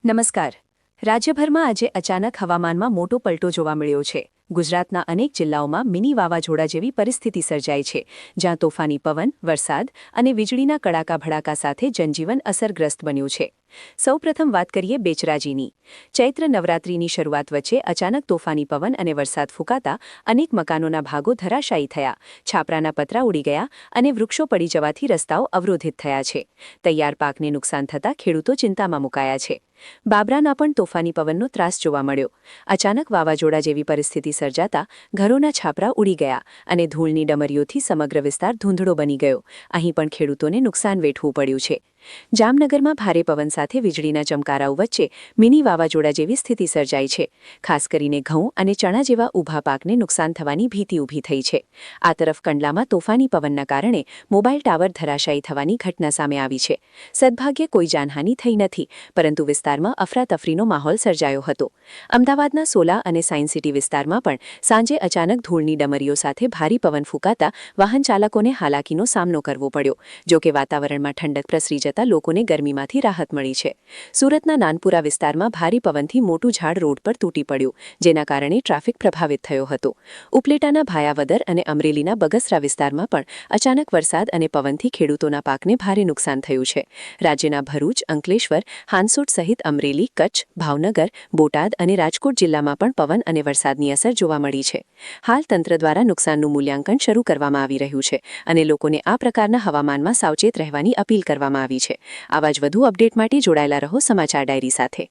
નમસ્કાર. રાજ્યભરમાં આજે અચાનક હવામાનમાં મોટો પલટો જોવા મળ્યો છે. ગુજરાતના અનેક જિલ્લાઓમાં મિની વાવાઝોડા જેવી પરિસ્થિતિ સર્જાઈ છે, જ્યાં તોફાની પવન, વરસાદ અને વીજળીના કડાકા ભડાકા સાથે જનજીવન અસરગ્રસ્ત બન્યું છે. સૌપ્રથમ વાત કરીએ બેચરાજીની. ચૈત્ર નવરાત્રિની શરૂઆત વચ્ચે અચાનક તોફાની પવન અને વરસાદ ફૂંકાતા અનેક મકાનોના ભાગો ધરાશાયી થયા, છાપરાના પતરા ઉડી ગયા અને વૃક્ષો પડી જવાથી રસ્તાઓ અવરોધિત થયા છે. તૈયાર પાકને નુકસાન થતાં ખેડૂતો ચિંતામાં મુકાયા છે. બાબરાના પણ તોફાની પવનનો ત્રાસ જોવા મળ્યો. અચાનક વાવાઝોડા જેવી પરિસ્થિતિ સર્જાતા ઘરોના છાપરા ઉડી ગયા અને ધૂળની ડમરીઓથી સમગ્ર વિસ્તાર ધૂંધળો બની ગયો. અહીં પણ ખેડૂતોને નુકસાન વેઠવું પડ્યું છે. જામનગરમાં ભારે પવન સાથે વીજળીના ચમકારાઓ વચ્ચે મિની વાવાઝોડા જેવી સ્થિતિ સર્જાઈ છે. ખાસ કરીને ઘઉં અને ચણા જેવા ઊભા પાકને નુકસાન થવાની ભીતિ ઊભી થઈ છે. આ તરફ કંડલામાં તોફાની પવનના કારણે મોબાઈલ ટાવર ધરાશાયી થવાની ઘટના સામે આવી છે. સદભાગ્યે કોઈ જાનહાનિ થઈ નથી, પરંતુ વિસ્તારમાં અફરાતફરીનો માહોલ સર્જાયો હતો. અમદાવાદના સોલા અને સાયન્સ સિટી વિસ્તારમાં પણ સાંજે અચાનક ધૂળની ડમરીઓ સાથે ભારે પવન ફૂંકાતા વાહન ચાલકોને હાલાકીનો સામનો કરવો પડ્યો. જોકે વાતાવરણમાં ઠંડક પ્રસરી જતા લોકોને ગરમીમાંથી રાહત મળી છે. સુરતના નાનપુરા વિસ્તારમાં ભારે પવનથી મોટું ઝાડ રોડ પર તૂટી પડ્યું, જેના કારણે ટ્રાફિક પ્રભાવિત થયો હતો. ઉપલેટાના ભાયાવદર અને અમરેલીના બગસરા વિસ્તારમાં પણ અચાનક વરસાદ અને પવનથી ખેડૂતોના પાકને ભારે નુકસાન થયું છે. રાજ્યના ભરૂચ, અંકલેશ્વર, હાંસોટ સહિત અમરેલી, કચ્છ, ભાવનગર, બોટાદ અને રાજકોટ જિલ્લામાં પણ પવન અને વરસાદની અસર જોવા મળી છે. હાલ તંત્ર દ્વારા નુકસાનનું મૂલ્યાંકન શરૂ કરવામાં આવી રહ્યું છે અને લોકોને આ પ્રકારના હવામાનમાં સાવચેત રહેવાની અપીલ કરવામાં આવી છે. આવા જ વધુ અપડેટ માટે જોડાયેલા રહો સમાચાર ડાયરી સાથે.